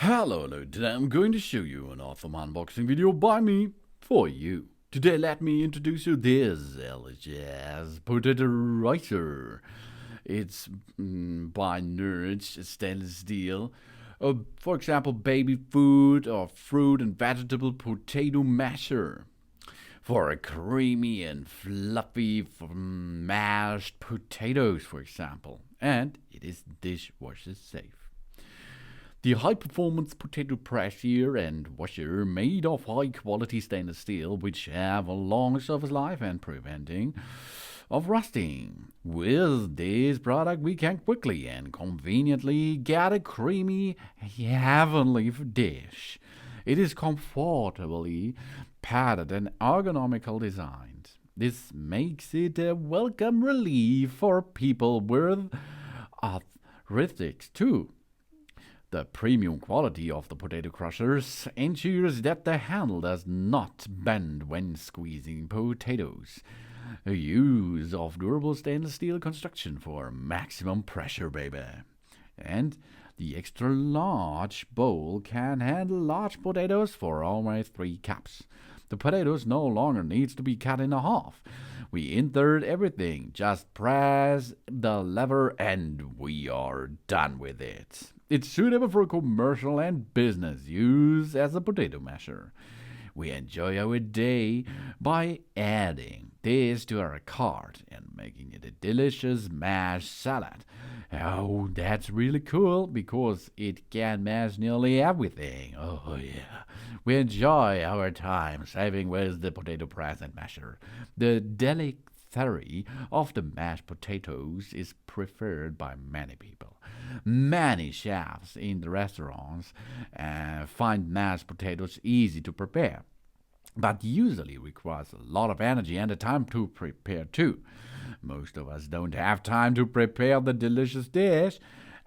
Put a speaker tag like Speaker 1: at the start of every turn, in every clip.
Speaker 1: Hello, today I'm going to show you an awesome unboxing video by me for you. Today let me introduce you this delicious potato ricer. It's by Nerds stainless steel. For example, baby food or fruit and vegetable potato masher. For a creamy and fluffy mashed potatoes, for example. And it is dishwasher safe. The high-performance potato presser and washer made of high-quality stainless steel, which have a long surface life and preventing of rusting. With this product, we can quickly and conveniently get a creamy, heavenly dish. It is comfortably padded and ergonomically designed. This makes it a welcome relief for people with arthritis too. The premium quality of the potato crushers ensures that the handle does not bend when squeezing potatoes. The use of durable stainless steel construction for maximum pressure, baby. And the extra large bowl can handle large potatoes for almost 3 cups. The potatoes no longer needs to be cut in half. We insert everything, just press the lever and we are done with it. It's suitable for commercial and business use as a potato masher. We enjoy our day by adding this to our cart and making it a delicious mashed salad. Oh, that's really cool because it can mash nearly everything. Oh, yeah. We enjoy our time saving with the potato press and masher. The delicacy of the mashed potatoes is preferred by many people. Many chefs in the restaurants find mashed potatoes easy to prepare, but usually requires a lot of energy and time to prepare too. Most of us don't have time to prepare the delicious dish.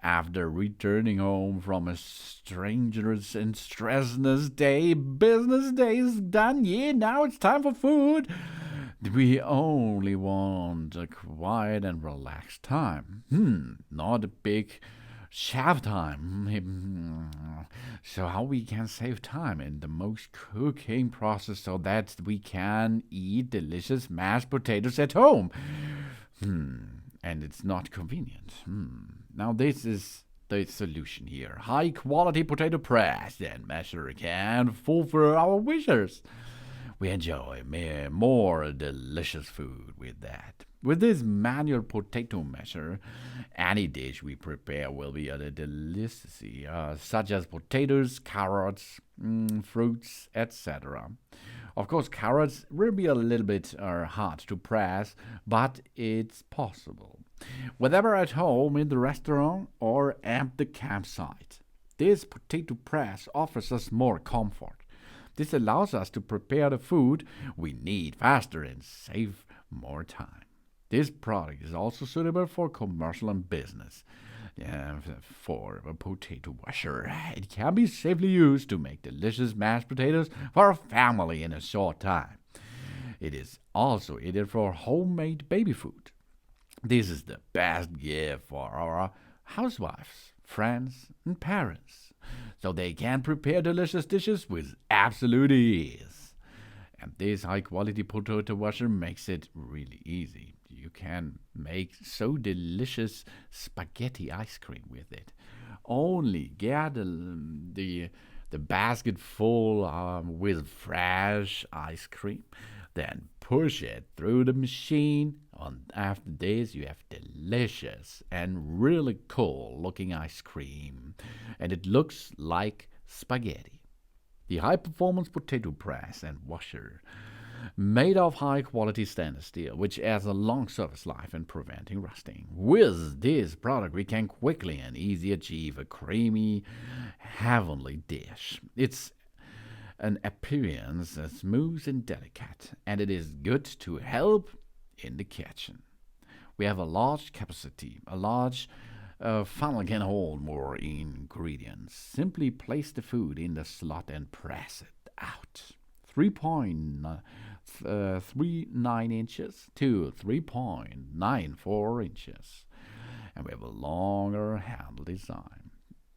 Speaker 1: After returning home from a strenuous and stressless day, business day is done. Yeah, now it's time for food. We only want a quiet and relaxed time. Not a big chef time. So how we can save time in the most cooking process so that we can eat delicious mashed potatoes at home. And it's not convenient. Now this is the solution here. High quality potato press and masher can fulfill our wishes. We enjoy more delicious food with that. With this manual potato masher, any dish we prepare will be a delicacy, such as potatoes, carrots, fruits, etc. Of course, carrots will be a little bit hard to press, but it's possible. Whether at home, in the restaurant, or at the campsite, this potato press offers us more comfort. This allows us to prepare the food we need faster and save more time. This product is also suitable for commercial and business. For a potato washer, it can be safely used to make delicious mashed potatoes for a family in a short time. It is also ideal for homemade baby food. This is the best gift for our housewives, friends, and parents, so they can prepare delicious dishes with absolute ease. And this high-quality potato washer makes it really easy. You can make so delicious spaghetti ice cream with it. Only get the basket full with fresh ice cream, then push it through the machine. After this, you have delicious and really cool looking ice cream, and it looks like spaghetti. The high-performance potato press and washer, made of high-quality stainless steel, which has a long service life and preventing rusting. With this product, we can quickly and easily achieve a creamy, heavenly dish. It's an appearance smooth and delicate, and it is good to help in the kitchen. We have a large capacity. A large funnel can hold more ingredients. Simply place the food in the slot and press it out. 3.39 inches to 3.94 inches. And we have a longer handle design.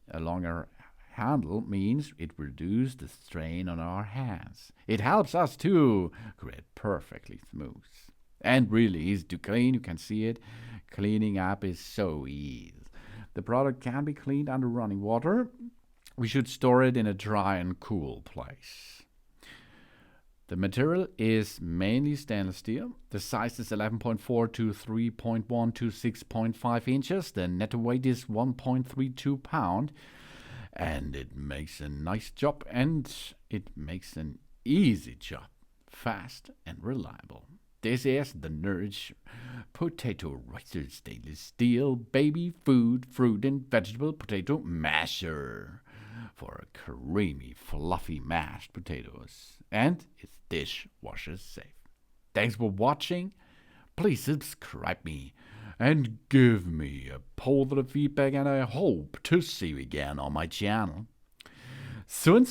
Speaker 1: A longer handle means it reduces the strain on our hands. It helps us to create perfectly smooth and really easy to clean. You can see it. Cleaning up is so easy. The product can be cleaned under running water. We should store it in a dry and cool place. The material is mainly stainless steel. The size is 11.4 to 3.1 to 6.5 inches. The net weight is 1.32 pound. And it makes a nice job, and it makes an easy job, fast and reliable. This is the Nourish Potato Ricer Stainless Steel Baby Food, Fruit and Vegetable Potato Masher for creamy, fluffy mashed potatoes. And it's dishwasher safe. Thanks for watching. Please subscribe me and give me a positive feedback, and I hope to see you again on my channel. Soon.